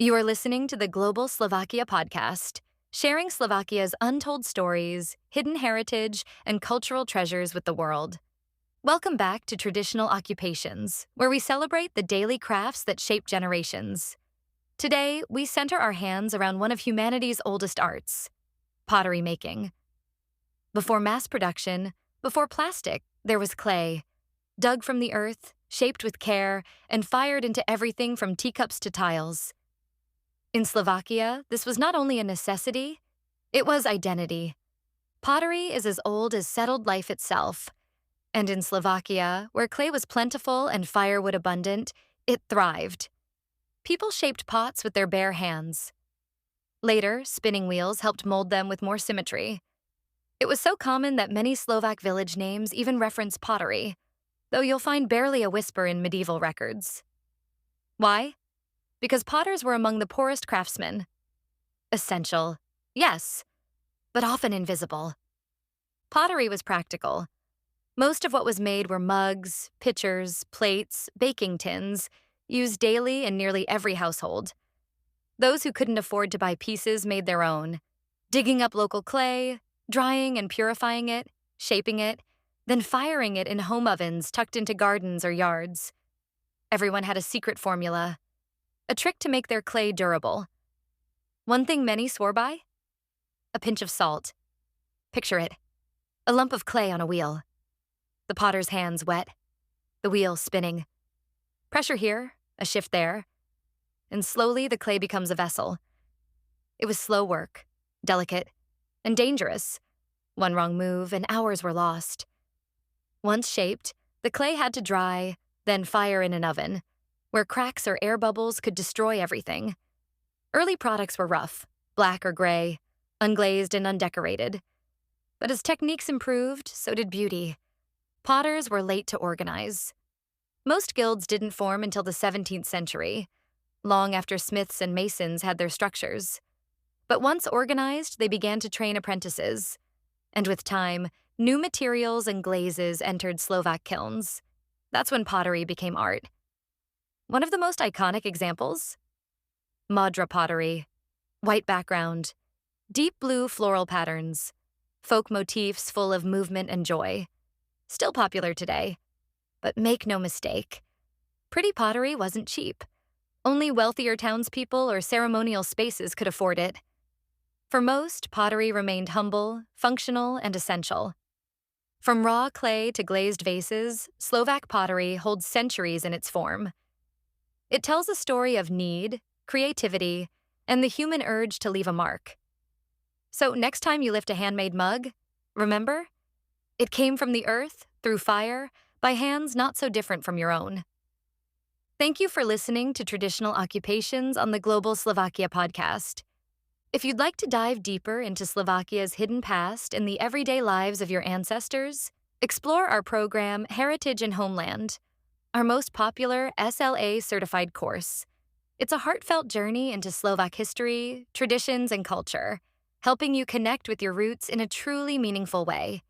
You are listening to the Global Slovakia podcast, sharing Slovakia's untold stories, hidden heritage, and cultural treasures with the world. Welcome back to Traditional Occupations, where we celebrate the daily crafts that shape generations. Today, we center our hands around one of humanity's oldest arts, pottery making. Before mass production, before plastic, there was clay, dug from the earth, shaped with care, and fired into everything from teacups to tiles. In Slovakia, this was not only a necessity, it was identity. Pottery is as old as settled life itself. And in Slovakia, where clay was plentiful and firewood abundant, it thrived. People shaped pots with their bare hands. Later, spinning wheels helped mold them with more symmetry. It was so common that many Slovak village names even reference pottery, though you'll find barely a whisper in medieval records. Why? Because potters were among the poorest craftsmen. Essential, yes, but often invisible. Pottery was practical. Most of what was made were mugs, pitchers, plates, baking tins, used daily in nearly every household. Those who couldn't afford to buy pieces made their own, digging up local clay, drying and purifying it, shaping it, then firing it in home ovens tucked into gardens or yards. Everyone had a secret formula, a trick to make their clay durable. One thing many swore by? A pinch of salt. Picture it, a lump of clay on a wheel. The potter's hands wet, the wheel spinning. Pressure here, a shift there, and slowly the clay becomes a vessel. It was slow work, delicate, and dangerous. One wrong move and hours were lost. Once shaped, the clay had to dry, then fire in an oven, where cracks or air bubbles could destroy everything. Early products were rough, black or gray, unglazed and undecorated. But as techniques improved, so did beauty. Potters were late to organize. Most guilds didn't form until the 17th century, long after smiths and masons had their structures. But once organized, they began to train apprentices. And with time, new materials and glazes entered Slovak kilns. That's when pottery became art. One of the most iconic examples? Modra pottery. White background, deep blue floral patterns, folk motifs full of movement and joy. Still popular today. But make no mistake, pretty pottery wasn't cheap. Only wealthier townspeople or ceremonial spaces could afford it. For most, pottery remained humble, functional, and essential. From raw clay to glazed vases, Slovak pottery holds centuries in its form. It tells a story of need, creativity, and the human urge to leave a mark. So next time you lift a handmade mug, remember? It came from the earth, through fire, by hands not so different from your own. Thank you for listening to Traditional Occupations on the Global Slovakia podcast. If you'd like to dive deeper into Slovakia's hidden past and the everyday lives of your ancestors, explore our program Heritage and Homeland, our most popular SLA-certified course. It's a heartfelt journey into Slovak history, traditions, and culture, helping you connect with your roots in a truly meaningful way.